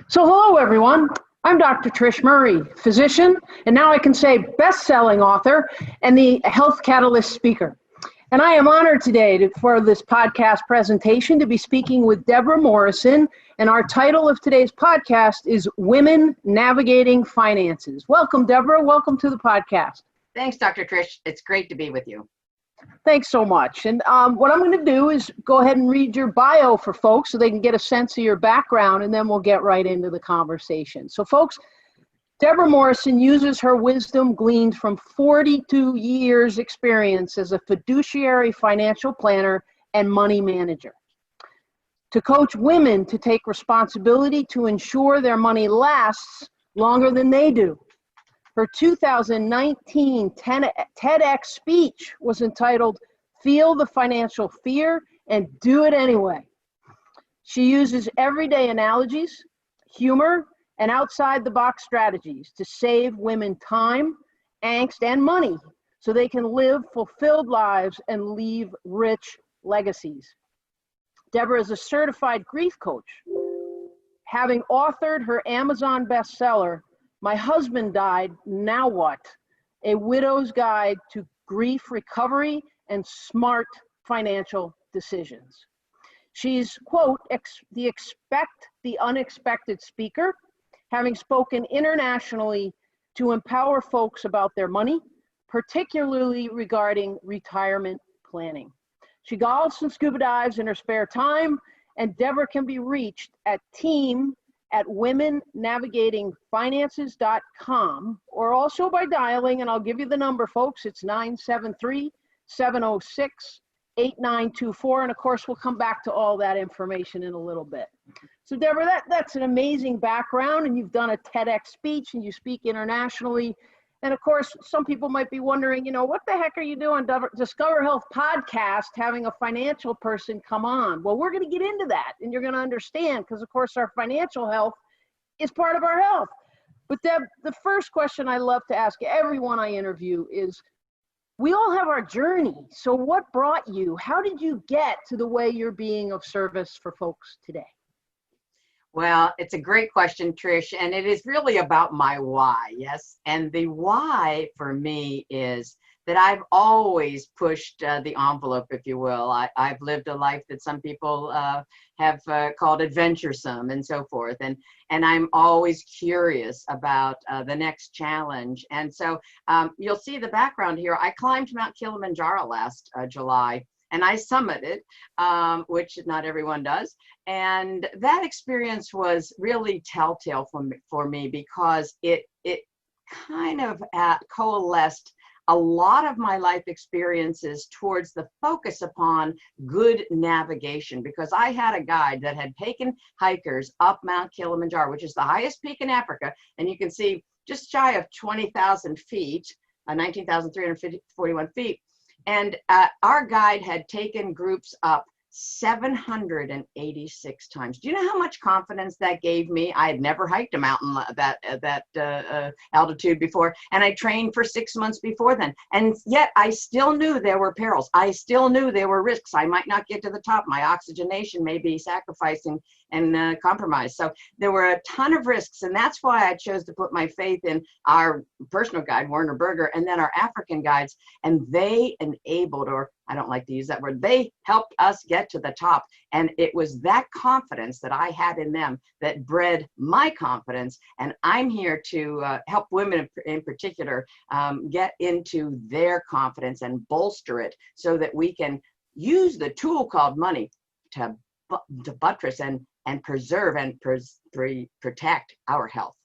So hello, everyone. I'm Dr. Trish Murray, physician, and now I can say best-selling author and the Health Catalyst speaker. And I am honored today for this podcast presentation to be speaking with Deborah Morrison, and our title of today's podcast is Women Navigating Finances. Welcome, Deborah. Welcome to the podcast. Thanks, Dr. Trish. It's great to be with you. Thanks so much. And what I'm going to do is go ahead and read your bio for folks so they can get a sense of your background, and then we'll get right into the conversation. So folks, Deborah Morrison uses her wisdom gleaned from 42 years experience as a fiduciary financial planner and money manager to coach women to take responsibility to ensure their money lasts longer than they do. Her 2019 TEDx speech was entitled, Feel the Financial Fear and Do It Anyway. She uses everyday analogies, humor, and outside-the-box strategies to save women time, angst, and money so they can live fulfilled lives and leave rich legacies. Deborah is a certified grief coach, having authored her Amazon bestseller, My Husband Died, Now What? A Widow's Guide to Grief Recovery and Smart Financial Decisions. She's, quote, the expect the unexpected speaker, having spoken internationally to empower folks about their money, particularly regarding retirement planning. She golfs and scuba dives in her spare time, and Deborah can be reached at team@womennavigatingfinances.com, or also by dialing, and I'll give you the number, folks, it's 973-706-8924, and of course we'll come back to all that information in a little bit. So Deborah, that's an amazing background, and you've done a TEDx speech and you speak internationally. And of course, some people might be wondering, what the heck are you doing, Discover Health podcast, having a financial person come on? Well, we're going to get into that, and you're going to understand, because of course our financial health is part of our health. But Deb, the first question I love to ask everyone I interview is, we all have our journey. So what brought you? How did you get to the way you're being of service for folks today? Well, it's a great question, Trish, and it is really about my why, yes? And the why for me is that I've always pushed the envelope, if you will. I've lived a life that some people have called adventuresome and so forth, and I'm always curious about the next challenge. And so you'll see the background here. I climbed Mount Kilimanjaro last July, and I summited, which not everyone does. And that experience was really telltale for me because it kind of coalesced a lot of my life experiences towards the focus upon good navigation, because I had a guide that had taken hikers up Mount Kilimanjaro, which is the highest peak in Africa. And you can see just shy of 20,000 feet, 19,341 feet. And our guide had taken groups up 786 times. Do you know how much confidence that gave me? I had never hiked a mountain that altitude before, and I trained for 6 months before then. And yet I still knew there were perils. I still knew there were risks. I might not get to the top. My oxygenation may be sacrificed and compromised. So there were a ton of risks, and that's why I chose to put my faith in our personal guide, Werner Berger, and then our African guides, and they enabled, or I don't like to use that word, they helped us get to the top. And it was that confidence that I had in them that bred my confidence. And I'm here to help women in particular get into their confidence and bolster it so that we can use the tool called money to buttress and preserve and protect our health.